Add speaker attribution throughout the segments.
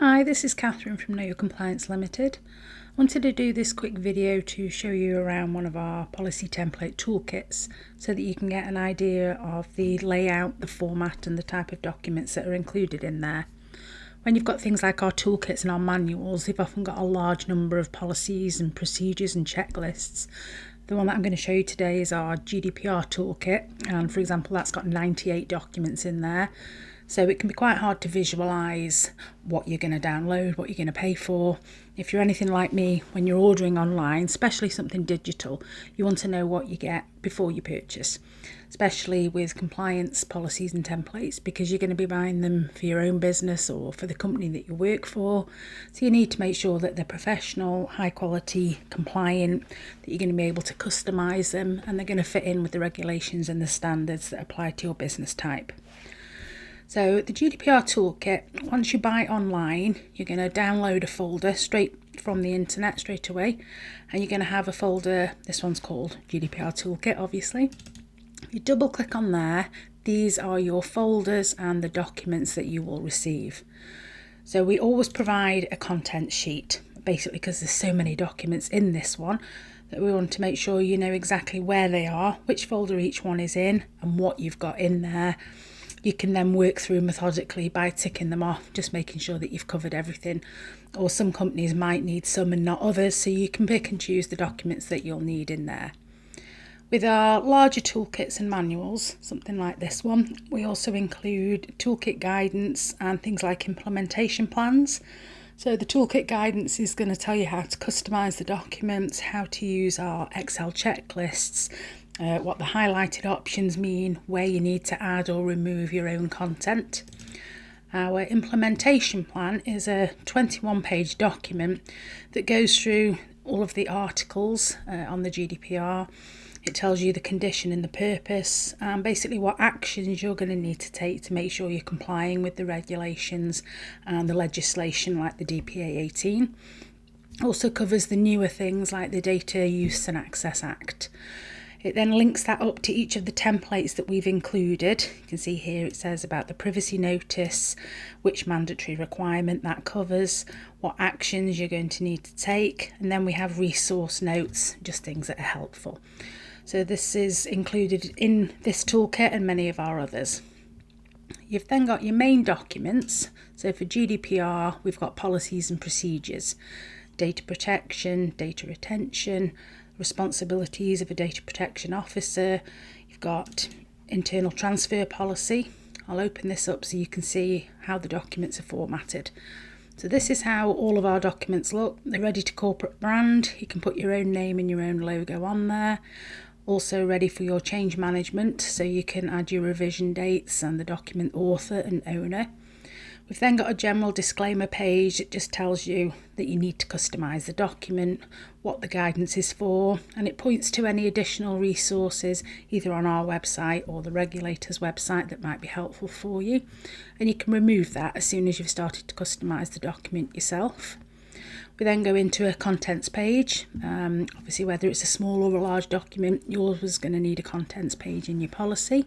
Speaker 1: Hi, this is Catherine from Know Your Compliance Limited. I wanted to do this quick video to show you around one of our policy template toolkits so that you can get an idea of the layout, the format and the type of documents that are included in there. When you've got things like our toolkits and our manuals, they've often got a large number of policies and procedures and checklists. The one that I'm going to show you today is our GDPR toolkit, and for example that's got 98 documents in there. So it can be quite hard to visualise what you're going to download, what you're going to pay for. If you're anything like me, when you're ordering online, especially something digital, you want to know what you get before you purchase, especially with compliance policies and templates, because you're going to be buying them for your own business or for the company that you work for. So you need to make sure that they're professional, high quality, compliant, that you're going to be able to customise them and they're going to fit in with the regulations and the standards that apply to your business type. So the GDPR toolkit, once you buy it online, you're going to download a folder straight from the internet straight away, and you're going to have a folder. This one's called GDPR toolkit, obviously. If you double click on there, these are your folders and the documents that you will receive. So we always provide a content sheet, basically because there's so many documents in this one that we want to make sure you know exactly where they are, which folder each one is in and what you've got in there. You can then work through methodically by ticking them off, just making sure that you've covered everything. Or some companies might need some and not others, so you can pick and choose the documents that you'll need in there. With our larger toolkits and manuals, something like this one, we also include toolkit guidance and things like implementation plans. So the toolkit guidance is going to tell you how to customise the documents, how to use our Excel checklists, what the highlighted options mean, where you need to add or remove your own content. Our implementation plan is a 21-page document that goes through all of the articles on the GDPR. It tells you the condition and the purpose, and basically what actions you're going to need to take to make sure you're complying with the regulations and the legislation like the DPA 18. Also covers the newer things like the Data Use and Access Act. It then links that up to each of the templates that we've included. You can see here it says about the privacy notice, which mandatory requirement that covers, what actions you're going to need to take, and then we have resource notes, just things that are helpful. So this is included in this toolkit and many of our others. You've then got your main documents. So for GDPR, we've got policies and procedures, data protection, data retention, responsibilities of a data protection officer. You've got internal transfer policy. I'll open this up so you can see how the documents are formatted. So this is how all of our documents look. They're ready to corporate brand. You can put your own name and your own logo on there. Also ready for your change management, so you can add your revision dates and the document author and owner. We've then got a general disclaimer page that just tells you that you need to customise the document, what the guidance is for, and it points to any additional resources either on our website or the regulator's website that might be helpful for you. And you can remove that as soon as you've started to customise the document yourself. We then go into a contents page. Obviously, whether it's a small or a large document, yours is going to need a contents page in your policy.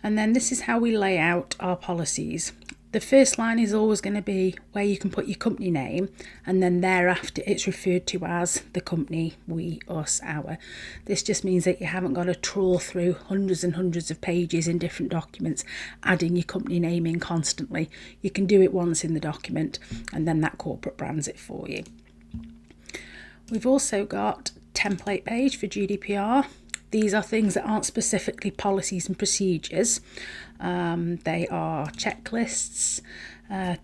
Speaker 1: And then this is how we lay out our policies. The first line is always going to be where you can put your company name, and then thereafter it's referred to as the company, we, us, our. This just means that you haven't got to trawl through hundreds and hundreds of pages in different documents, adding your company name in constantly. You can do it once in the document, and then that corporate brands it for you. We've also got template page for GDPR. These are things that aren't specifically policies and procedures. They are checklists,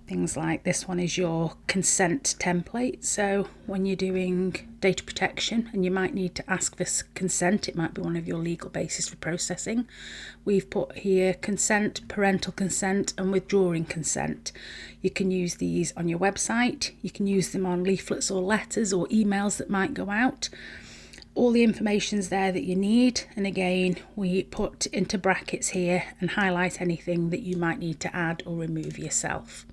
Speaker 1: things like this one is your consent template. So when you're doing data protection and you might need to ask for consent, it might be one of your legal bases for processing. We've put here consent, parental consent and withdrawing consent. You can use these on your website. You can use them on leaflets or letters or emails that might go out. All the information's there that you need, and again we put into brackets here and highlight anything that you might need to add or remove yourself.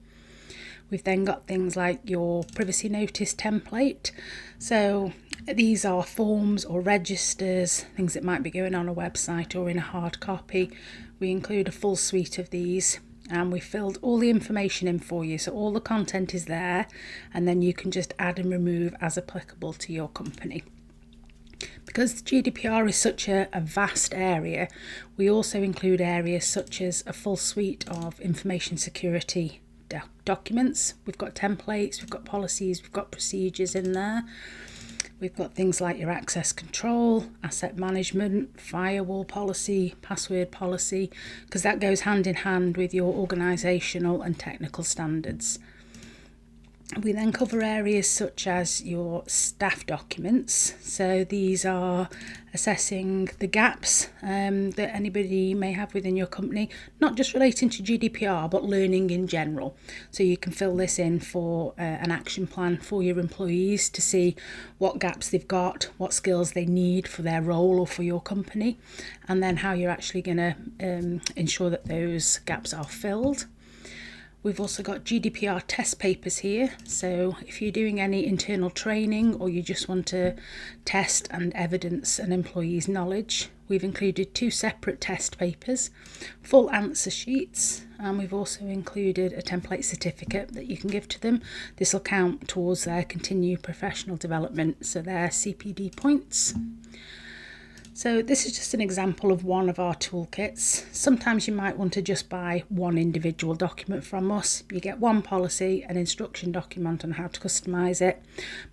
Speaker 1: We've then got things like your privacy notice template. So these are forms or registers, things that might be going on a website or in a hard copy. We include a full suite of these. and we filled all the information in for you, so all the content is there, and then you can just add and remove as applicable to your company. Because GDPR is such a vast area, we also include areas such as a full suite of information security documents. We've got templates, we've got policies, we've got procedures in there. We've got things like your access control, asset management, firewall policy, password policy, because that goes hand in hand with your organisational and technical standards. We then cover areas such as your staff documents. So these are assessing the gaps that anybody may have within your company, not just relating to GDPR, but learning in general. So you can fill this in for an action plan for your employees to see what gaps they've got, what skills they need for their role or for your company, and then how you're actually going to ensure that those gaps are filled. We've also got GDPR test papers here, so if you're doing any internal training or you just want to test and evidence an employee's knowledge, we've included 2 separate test papers, full answer sheets, and we've also included a template certificate that you can give to them. This will count towards their continued professional development, so their CPD points. So this is just an example of one of our toolkits. Sometimes you might want to just buy one individual document from us. You get one policy, an instruction document on how to customise it.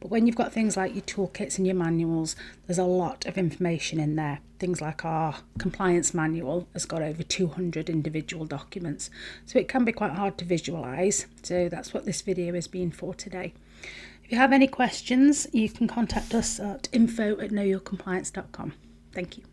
Speaker 1: But when you've got things like your toolkits and your manuals, there's a lot of information in there. Things like our compliance manual has got over 200 individual documents. So it can be quite hard to visualise. So that's what this video has been for today. If you have any questions, you can contact us at info@knowyourcompliance.com. Thank you.